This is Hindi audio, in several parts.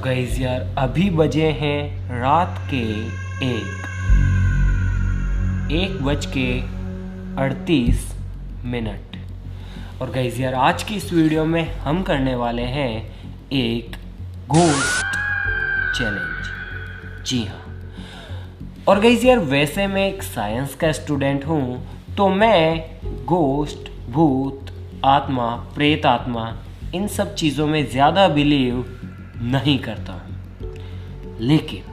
गाइस यार अभी बजे हैं रात के 1:38 और गाइस यार आज की इस वीडियो में हम करने वाले हैं एक घोस्ट चैलेंज। जी हाँ। और गाइस यार वैसे मैं एक साइंस का स्टूडेंट हूँ, तो मैं घोस्ट, भूत, आत्मा, प्रेत आत्मा इन सब चीज़ों में ज़्यादा बिलीव नहीं करता हूँ। लेकिन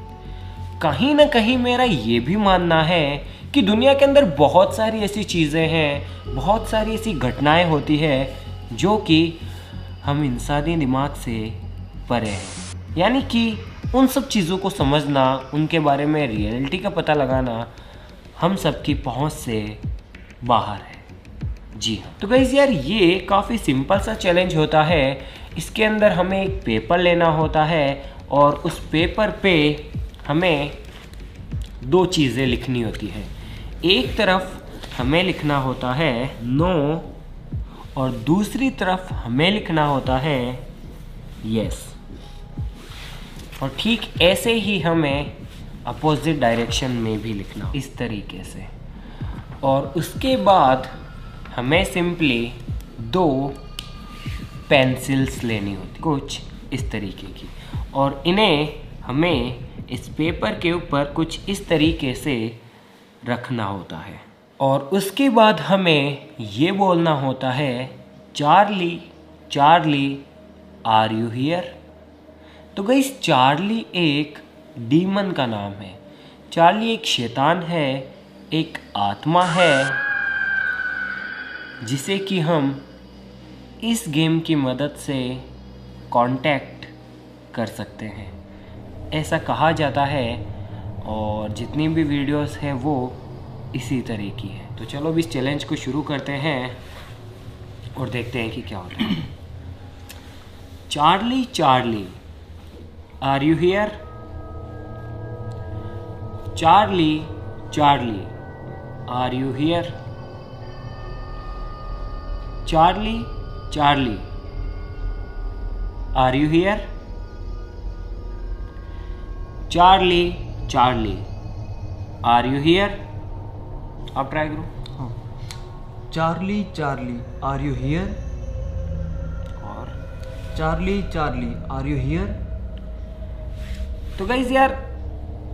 कहीं ना कहीं मेरा ये भी मानना है कि दुनिया के अंदर बहुत सारी ऐसी चीज़ें हैं, बहुत सारी ऐसी घटनाएं होती है जो कि हम इंसानी दिमाग से परे हैं। यानी कि उन सब चीज़ों को समझना, उनके बारे में रियलिटी का पता लगाना हम सबकी पहुंच से बाहर है। जी हाँ। तो गाइस यार ये काफ़ी सिंपल सा चैलेंज होता है। इसके अंदर हमें एक पेपर लेना होता है और उस पेपर पे हमें दो चीज़ें लिखनी होती है। एक तरफ हमें लिखना होता है नो और दूसरी तरफ हमें लिखना होता है यस। और ठीक ऐसे ही हमें अपोजिट डायरेक्शन में भी लिखना, इस तरीके से। और उसके बाद हमें सिंपली दो पेंसिल्स लेनी होती, कुछ इस तरीके की, और इन्हें हमें इस पेपर के ऊपर कुछ इस तरीके से रखना होता है। और उसके बाद हमें ये बोलना होता है Charlie, Charlie are you here. तो गाइस चार्ली एक डीमन का नाम है। चार्ली एक शैतान है, एक आत्मा है जिसे कि हम इस गेम की मदद से कांटेक्ट कर सकते हैं, ऐसा कहा जाता है। और जितनी भी वीडियोस हैं वो इसी तरह की है। तो चलो अब इस चैलेंज को शुरू करते हैं और देखते हैं कि क्या होता है। Charlie, Charlie are you here. Charlie, Charlie are you here. Charlie, Charlie are you here. Charlie, Charlie are you here. आप ट्राई करो। Charlie, Charlie are you here. और Charlie, Charlie are you here. तो गाइस यार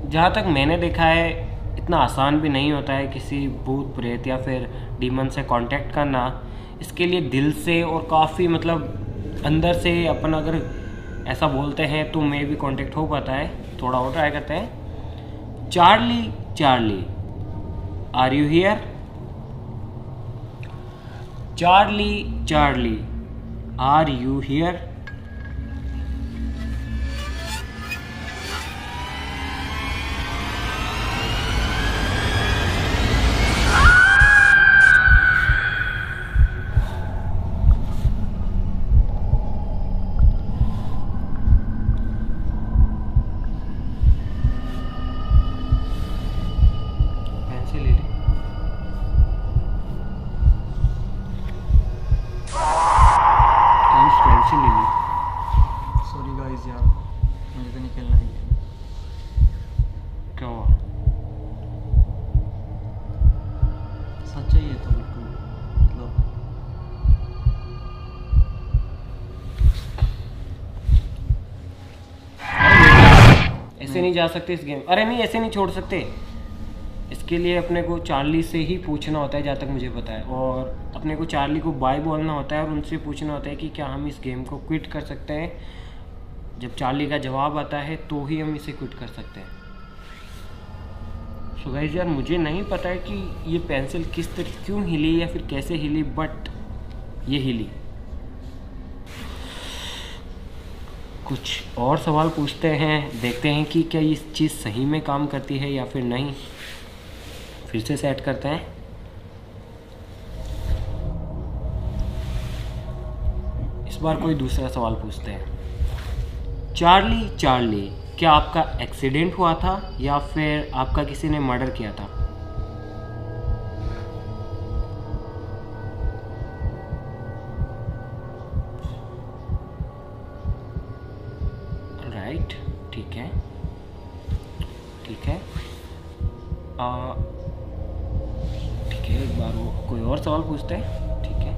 जहाँ तक मैंने देखा है इतना आसान भी नहीं होता है किसी भूत, प्रेत या फिर डीमन से कांटेक्ट करना। इसके लिए दिल से और काफ़ी मतलब अंदर से अपन अगर ऐसा बोलते हैं तो मे भी कांटेक्ट हो पाता है। थोड़ा और ट्राई करते हैं। Charlie, Charlie are you here. Charlie, Charlie are you here. Sorry guys यार, मुझे तो नहीं खेलना है। क्या हुआ? सच्चा ही है तो बिल्कुल, मतलब ऐसे नहीं जा सकते इस गेम। अरे नहीं, ऐसे नहीं छोड़ सकते। इसके लिए अपने को चार्ली से ही पूछना होता है जहाँ तक मुझे पता है। और अपने को चार्ली को बाय बोलना होता है और उनसे पूछना होता है कि क्या हम इस गेम को क्विट कर सकते हैं। जब चार्ली का जवाब आता है तो ही हम इसे क्विट कर सकते हैं। सो गाइस यार मुझे नहीं पता है कि ये पेंसिल किस तरह क्यों हिली या फिर कैसे हिली, बट ये हिली। कुछ और सवाल पूछते हैं, देखते हैं कि क्या ये चीज़ सही में काम करती है या फिर नहीं। फिर से सेट करते हैं। इस बार कोई दूसरा सवाल पूछते हैं। चार्ली, चार्ली क्या आपका एक्सीडेंट हुआ था या फिर आपका किसी ने मर्डर किया था। राइट। कोई और सवाल पूछते हैं, ठीक है।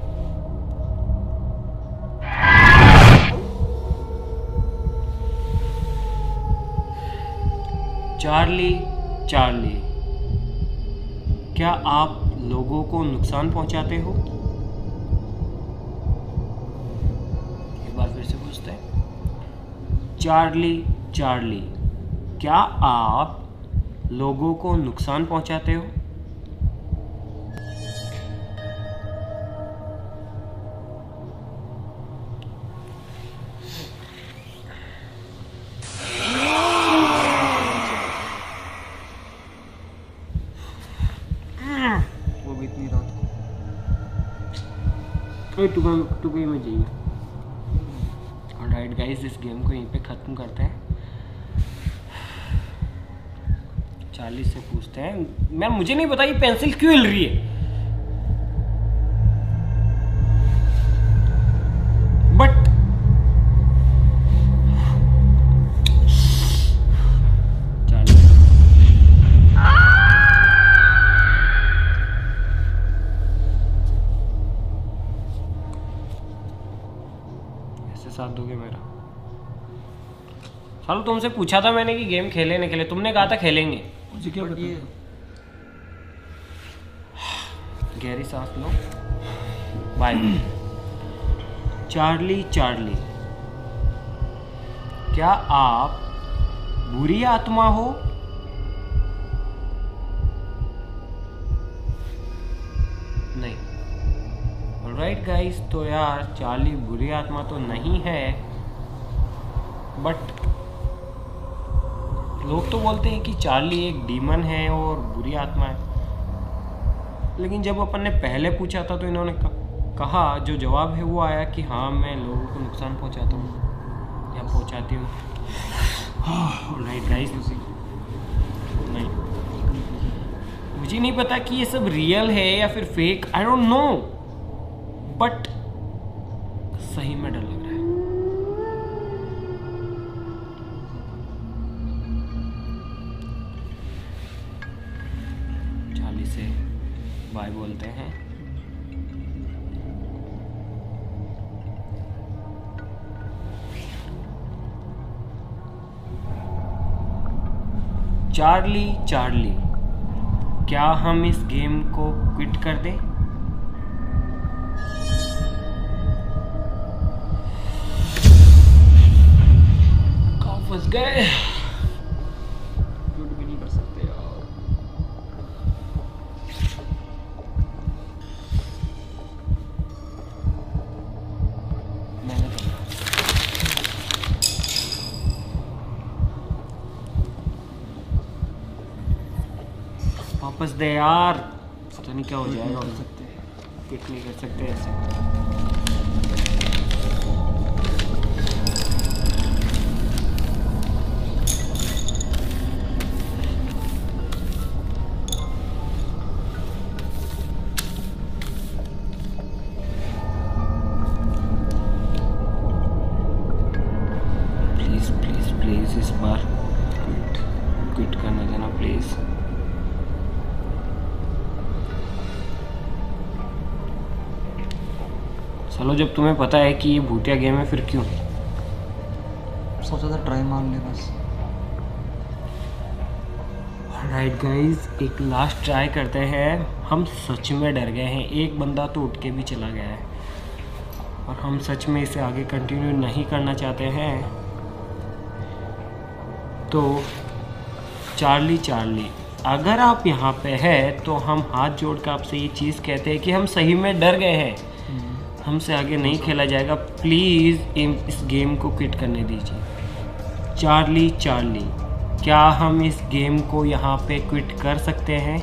चार्ली चार्ली, क्या आप लोगों को नुकसान पहुंचाते हो? एक बार फिर से पूछते हैं। चार्ली चार्ली, क्या आप लोगों को नुकसान पहुंचाते हो? वो भी इतनी रात को। टुकड़ी में चाहिए। ऑलराइट गाइस, इस गेम को यहीं पे ख़त्म करते हैं। चार्ली से पूछते हैं, मैं मुझे नहीं पता ये पेंसिल क्यों हिल रही है, बट ऐसे साथ दोगे मेरा? चलो, तुमसे पूछा था मैंने कि गेम खेले नहीं खेले, तुमने कहा था खेलेंगे। मुझे क्या पता? गहरी सांस लो। बाय। चार्ली चार्ली, क्या आप बुरी आत्मा हो? नहीं। ऑलराइट गाइस, तो यार चार्ली बुरी आत्मा तो नहीं है, बट लोग तो बोलते हैं कि चार्ली एक डीमन है और बुरी आत्मा है। लेकिन जब अपन ने पहले पूछा था तो इन्होंने कहा, जो जवाब है वो आया कि हाँ, मैं लोगों को नुकसान पहुंचाता हूँ या पहुंचाती हूँ। ऑलराइट गाइस, नहीं, मुझे नहीं पता कि ये सब रियल है या फिर fake, I don't know, but सही में डर लग रहा है। चार्ली से बाय बोलते हैं। चार्ली चार्ली, क्या हम इस गेम को क्विट कर दें? कहाँ फंस गए? क्विट भी नहीं कर सकते यार। मैंने तो वापस दे यार, पता नहीं क्या हो जाएगा। कर सकते। क्विट नहीं कर सकते ऐसे। प्लीज प्लीज प्लीज, इस बार क्विट करने देना प्लीज। चलो, जब तुम्हें पता है कि ये भूतिया गेम है, फिर क्यों? सोचा था ट्राई मार ले बस। राइट गाइस, एक लास्ट ट्राई करते हैं। हम सच में डर गए हैं, एक बंदा तो उठ के भी चला गया है और हम सच में इसे आगे कंटिन्यू नहीं करना चाहते हैं। तो चार्ली चार्ली, अगर आप यहाँ पे हैं तो हम हाथ जोड़ कर आपसे ये चीज़ कहते हैं कि हम सही में डर गए हैं, हमसे आगे नहीं खेला जाएगा। प्लीज़ इस गेम को क्विट करने दीजिए। चार्ली चार्ली, क्या हम इस गेम को यहाँ पे क्विट कर सकते हैं?